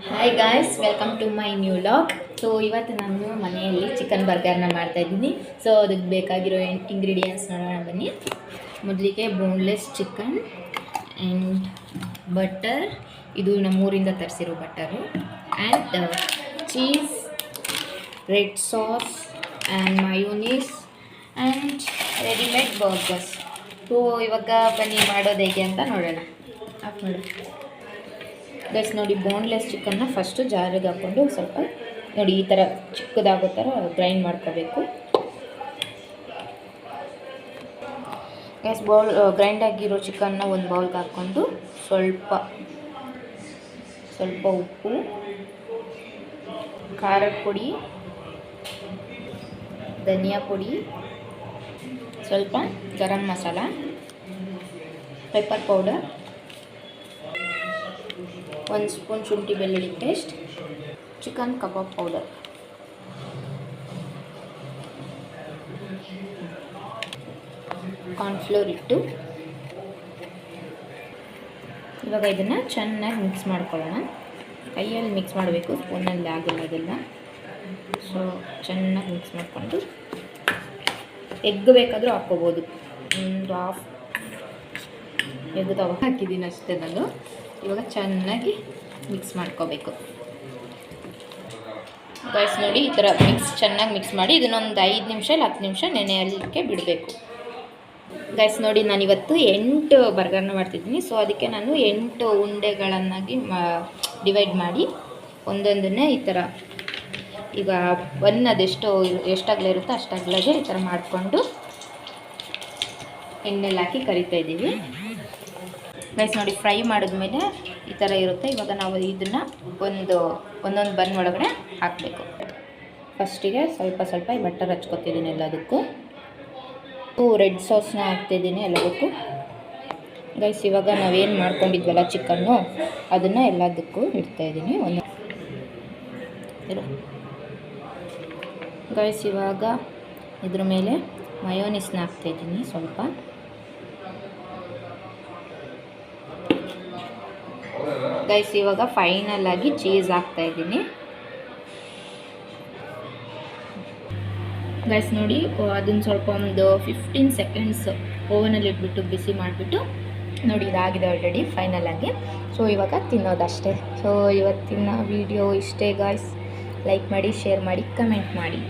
Hi guys, welcome to my new vlog. So ಇವತ್ತು ನಾನು ಮನೆಯಲ್ಲಿ ಚಿಕನ್ ಬರ್ಗರ್ನ ಮಾಡ್ತಾಯಿದ್ದೀನಿ. ಸೊ ಅದಕ್ಕೆ ಬೇಕಾಗಿರೋ ಇಂಗ್ರೀಡಿಯೆಂಟ್ಸ್ ನೋಡೋಣ ಬನ್ನಿ. ಮೊದಲಿಗೆ ಬೋನ್ಲೆಸ್ ಚಿಕನ್ ಆ್ಯಂಡ್ ಬಟರ್, ಇದು ನಮ್ಮೂರಿಂದ ತರಿಸಿರೋ butter, and cheese, red sauce and mayonnaise and readymade burgers. So ಇವಾಗ ಬನ್ನಿ ಮಾಡೋದು ಹೇಗೆ ಅಂತ ನೋಡೋಣ. ಆಫ್ ಮಾಡಿ ಗೈಸ್. ನೋಡಿ, ಬೋನ್ಲೆಸ್ ಚಿಕನ್ನ ಫಸ್ಟು ಜಾರಿಗೆ ಹಾಕ್ಕೊಂಡು ಸ್ವಲ್ಪ ನೋಡಿ ಈ ಥರ ಚಿಕ್ಕದಾಗೋ ಥರ ಗ್ರೈಂಡ್ ಮಾಡ್ಕೋಬೇಕು. ಗೈಸ್, ಗ್ರೈಂಡ್ ಆಗಿರೋ ಚಿಕನ್ನ ಒಂದು ಬೌಲ್ಗೆ ಹಾಕ್ಕೊಂಡು ಸ್ವಲ್ಪ ಉಪ್ಪು, ಖಾರದ ಪುಡಿ, ಧನಿಯಾ ಪುಡಿ, ಸ್ವಲ್ಪ garam masala, pepper powder, 1 spoon ಶುಂಠಿ ಬೆಳ್ಳುಳ್ಳಿ paste, chicken kebab powder, cornflour ಇಟ್ಟು ಇವಾಗ ಇದನ್ನು ಚೆನ್ನಾಗಿ ಮಿಕ್ಸ್ ಮಾಡ್ಕೊಳ್ಳೋಣ. ಕೈಯಲ್ಲಿ ಮಿಕ್ಸ್ ಮಾಡಬೇಕು, ಸ್ಪೂನಲ್ಲಿ ಆಗಿಲ್ಲ ಅದೆಲ್ಲ. ಸೊ ಚೆನ್ನಾಗಿ ಮಿಕ್ಸ್ ಮಾಡಿಕೊಂಡು ಎಗ್ ಬೇಕಾದರೂ ಹಾಕ್ಕೋಬೋದು. ಒಂದು ಹಾಫ್ ಎಗ್ ಹಾಕಿದ್ದೀನಿ ಅಷ್ಟೇ ನಾನು. ಇವಾಗ ಚೆನ್ನಾಗಿ ಮಿಕ್ಸ್ ಮಾಡ್ಕೋಬೇಕು ಗೈಸ್. ನೋಡಿ ಈ ಥರ ಚೆನ್ನಾಗಿ ಮಿಕ್ಸ್ ಮಾಡಿ ಇದನ್ನೊಂದು 5 ನಿಮಿಷ ಇಲ್ಲ 10 ನಿಮಿಷ ನೆನೆಯಲಿಕ್ಕೆ ಬಿಡಬೇಕು ಗೈಸ್. ನೋಡಿ, ನಾನಿವತ್ತು 8 ಬರ್ಗರ್ನ ಮಾಡ್ತಿದ್ದೀನಿ. ಸೊ ಅದಕ್ಕೆ ನಾನು 8 ಉಂಡೆಗಳನ್ನಾಗಿ ಡಿವೈಡ್ ಮಾಡಿ ಒಂದೊಂದನ್ನೇ ಈ ಥರ, ಈಗ ಎಷ್ಟಾಗಲೇ ಇರುತ್ತೋ ಅಷ್ಟಾಗಲಾಗೆ ಈ ಥರ ಮಾಡಿಕೊಂಡು ಎಣ್ಣೆಲ್ಲಿ ಹಾಕಿ ಕರಿತಾಯಿದ್ದೀವಿ ಗೈಸ್. ನೋಡಿ, ಫ್ರೈ ಮಾಡಿದ್ಮೇಲೆ ಈ ಥರ ಇರುತ್ತೆ. ಇವಾಗ ನಾವು ಇದನ್ನು ಒಂದೊಂದು ಬನ್ ಒಳಗಡೆ ಹಾಕಬೇಕು. ಫಸ್ಟಿಗೆ ಸ್ವಲ್ಪ ಬಟರ್ ಹಚ್ಕೊತಿದ್ದೀನಿ ಎಲ್ಲದಕ್ಕೂ. ರೆಡ್ ಸಾಸ್ನ ಹಾಕ್ತಿದ್ದೀನಿ ಎಲ್ಲದಕ್ಕೂ ಗೈಸ್. ಇವಾಗ ನಾವೇನು ಮಾಡ್ಕೊಂಡಿದ್ವಲ್ಲ ಚಿಕನ್ನು, ಅದನ್ನು ಎಲ್ಲದಕ್ಕೂ ಇಡ್ತಾಯಿದ್ದೀನಿ ಗೈಸ್. ಇವಾಗ ಇದ್ರ ಮೇಲೆ ಮಯೋನೀಸ್ನ ಹಾಕ್ತಾಯಿದ್ದೀನಿ ಸ್ವಲ್ಪ. ಗೈಸ್, ಇವಾಗ ಫೈನಲ್ ಆಗಿ ಚೀಸ್ ಹಾಕ್ತಾಯಿದ್ದೀನಿ ಗೈಸ್. ನೋಡಿ, ಅದನ್ನು ಸ್ವಲ್ಪ ಒಂದು 15 ಸೆಕೆಂಡ್ಸ್ ಓವನಲ್ಲಿ ಇಟ್ಬಿಟ್ಟು ಬಿಸಿ ಮಾಡಿಬಿಟ್ಟು ನೋಡಿ, ಇದಾಗಿದೆ ಆಲ್ರೆಡಿ ಫೈನಲ್ ಆಗಿ. ಸೊ ಇವಾಗ ತಿನ್ನೋದಷ್ಟೇ. ಸೊ ಇವತ್ತಿನ ವಿಡಿಯೋ ಇಷ್ಟೇ ಗಾಯ್ಸ್. ಲೈಕ್ ಮಾಡಿ, ಶೇರ್ ಮಾಡಿ, ಕಮೆಂಟ್ ಮಾಡಿ.